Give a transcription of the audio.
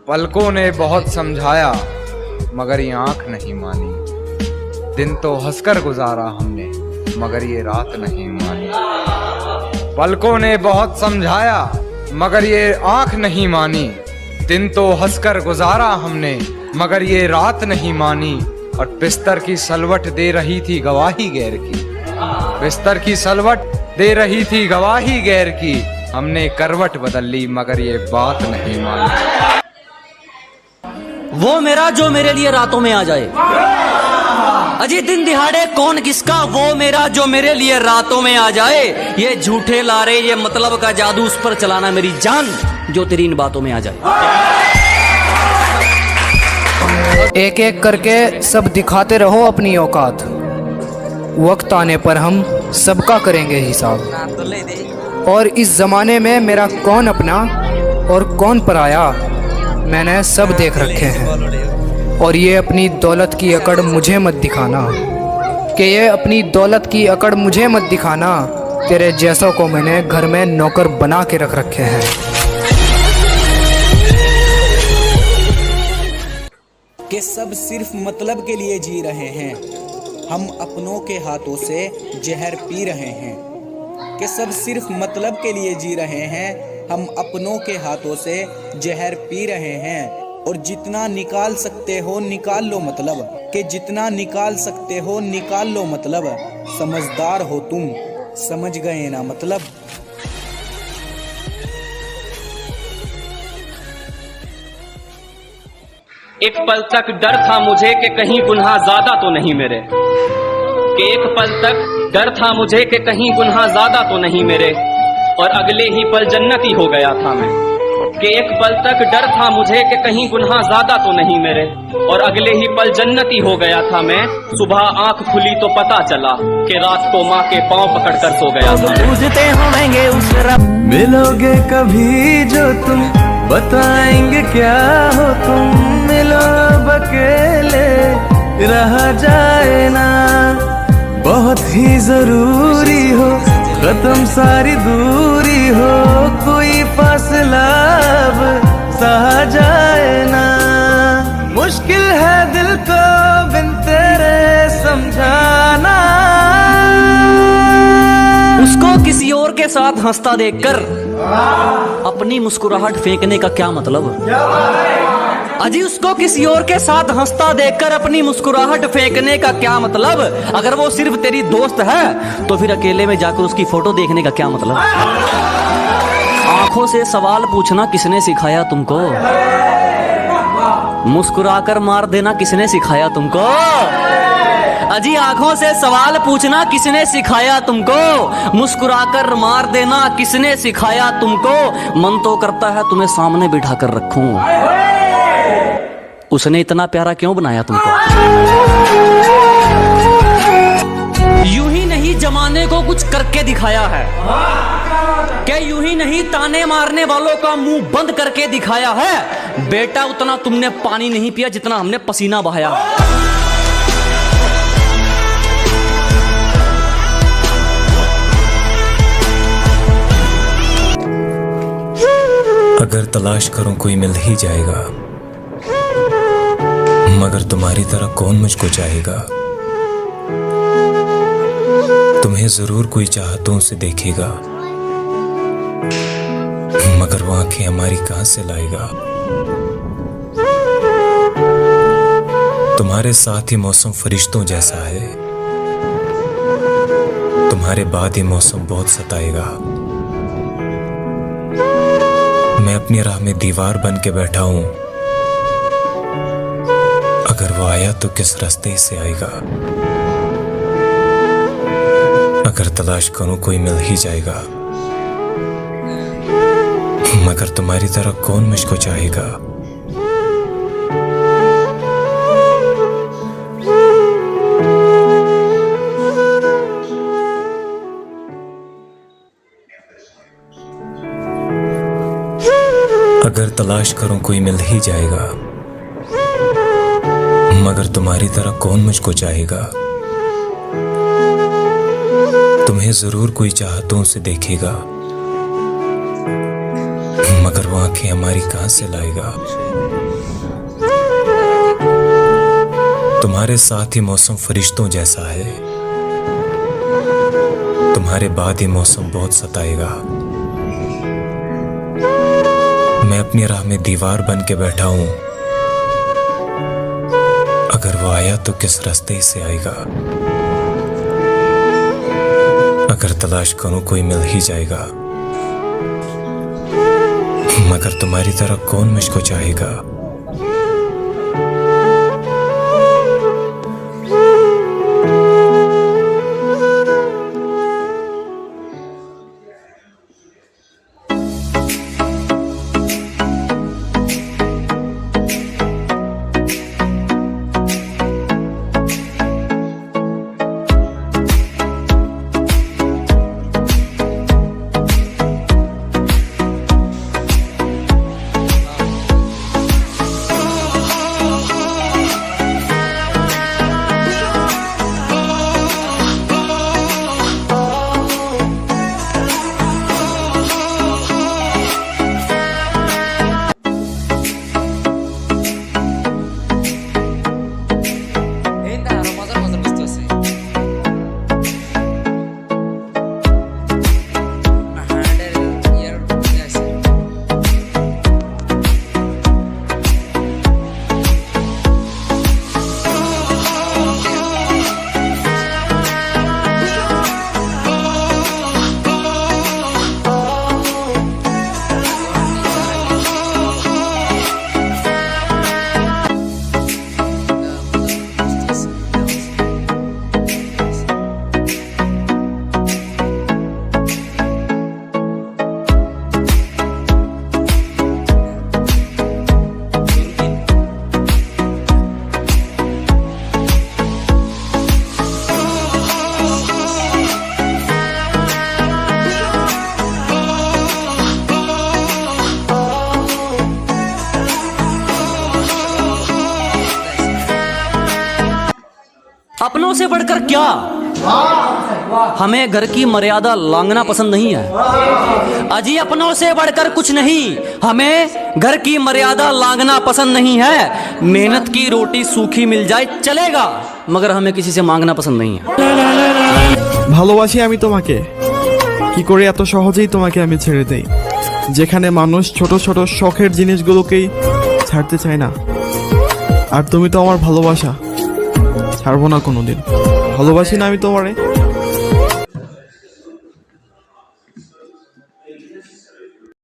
पलकों ने बहुत समझाया मगर ये आंख नहीं मानी। दिन तो हंसकर गुजारा हमने मगर ये रात नहीं मानी। पलकों ने बहुत समझाया मगर ये आंख नहीं मानी। दिन तो हंसकर गुजारा हमने मगर ये रात नहीं मानी। और बिस्तर की सलवट दे रही थी गवाही गैर की। बिस्तर की सलवट दे रही थी गवाही गैर की। हमने करवट बदल ली मगर ये बात नहीं मानी। वो मेरा जो मेरे लिए रातों में आ जाए, अजी दिन दिहाड़े कौन किसका। वो मेरा जो मेरे लिए रातों में आ जाए। ये झूठे लारे ये मतलब का जादू उस पर चलाना मेरी जान जो तेरी इन बातों में आ जाए। एक एक करके सब दिखाते रहो अपनी औकात। वक्त आने पर हम सबका करेंगे हिसाब। और इस जमाने में मेरा कौन अपना और कौन पराया मैंने सब देख रखे हैं। और ये अपनी दौलत की अकड़ मुझे मत दिखाना कि ये अपनी दौलत की अकड़ मुझे मत दिखाना। तेरे जैसों को मैंने घर में नौकर बना के रख रखे हैं। कि सब सिर्फ मतलब के लिए जी रहे हैं, हम अपनों के हाथों से जहर पी रहे हैं। कि सब सिर्फ मतलब के लिए जी रहे हैं, हम अपनों के हाथों से जहर पी रहे हैं। और जितना निकाल सकते हो निकाल लो मतलब, कि जितना निकाल सकते हो निकाल लो मतलब। समझदार हो तुम, समझ गए ना मतलब। एक पल तक डर था मुझे कि कहीं गुनाह ज्यादा तो नहीं मेरे। कि एक पल तक डर था मुझे कि कहीं गुनाह ज्यादा तो नहीं मेरे। और अगले ही पल जन्नती हो गया था मैं। कि एक पल तक डर था मुझे कि कहीं गुनाह ज्यादा तो नहीं मेरे। और अगले ही पल जन्नती हो गया था मैं। सुबह आंख खुली तो पता चला कि रात को माँ के पांव पकड़कर सो गया था। पूछते होंगे उस रब, मिलोगे कभी जो तुम, बताएंगे क्या हो तुम। मिलो अब अकेले रहा जाए ना, बहुत ही जरूरी हो खत्म सारी दूरी हो। कोई फासला अब सहा जाए ना, मुश्किल है दिल को बिन तेरे समझाना। उसको किसी और के साथ हंसता देखकर अपनी मुस्कुराहट फेंकने का क्या मतलब। अजी उसको किसी और के साथ हंसता देखकर अपनी मुस्कुराहट फेंकने का क्या मतलब। अगर वो सिर्फ तेरी दोस्त है तो फिर अकेले में जाकर उसकी फोटो देखने का क्या मतलब। आंखों से सवाल पूछना किसने सिखाया तुमको। मुस्कुराकर मार देना किसने सिखाया तुमको। अजी आंखों से सवाल पूछना किसने सिखाया तुमको। मुस्कुराकर मार देना किसने सिखाया तुमको। मन तो करता है तुम्हें सामने बिठा कर रखूं। उसने इतना प्यारा क्यों बनाया तुमको। यूं ही नहीं जमाने को कुछ करके दिखाया है। क्या यूं ही नहीं ताने मारने वालों का मुंह बंद करके दिखाया है। बेटा उतना तुमने पानी नहीं पिया जितना हमने पसीना बहाया। अगर तलाश करूं कोई मिल ही जाएगा, मगर तुम्हारी तरह कौन मुझको चाहेगा। तुम्हें जरूर कोई चाहतों से देखेगा, मगर वो आंखें हमारी कहां से लाएगा। तुम्हारे साथ ही मौसम फरिश्तों जैसा है, तुम्हारे बाद ही मौसम बहुत सताएगा। मैं अपनी राह में दीवार बन के बैठा हूं, अगर वो आया तो किस रास्ते से आएगा। अगर तलाश करूं कोई मिल ही जाएगा, मगर तुम्हारी तरह कौन मुझको चाहेगा। अगर तलाश करूं कोई मिल ही जाएगा, मगर तुम्हारी तरह कौन मुझको चाहेगा। तुम्हें जरूर कोई चाहतों से देखेगा, मगर मगर वो आंखें हमारी कहां से लाएगा। तुम्हारे साथ ही मौसम फरिश्तों जैसा है, तुम्हारे बाद ही मौसम बहुत सताएगा। मैं अपनी राह में दीवार बन के बैठा हूं, अगर वो आया तो किस रास्ते से आएगा। अगर तलाश करूं कोई मिल ही जाएगा, मगर तुम्हारी तरह कौन मुझको चाहेगा। अपनों से बढ़कर क्या, हमें घर की मर्यादा लांघना पसंद नहीं है। अजी अपनों से बढ़कर कुछ नहीं, हमें घर की मर्यादा लांघना पसंद नहीं है। मेहनत की रोटी सूखी मिल जाए चलेगा, मगर हमें किसी से मांगना पसंद नहीं है। ভালোবাসি আমি তোমাকে, কি করে এত সহজেই তোমাকে আমি ছেড়ে দেই, যেখানে মানুষ ছোট ছোট শখের জিনিসগুলোকেই ছাড়তে চায় না। আর তুমি তো আমার ভালোবাসা, ছাড়বো না কোনোদিন। ভালোবাসি না আমি তোমারে।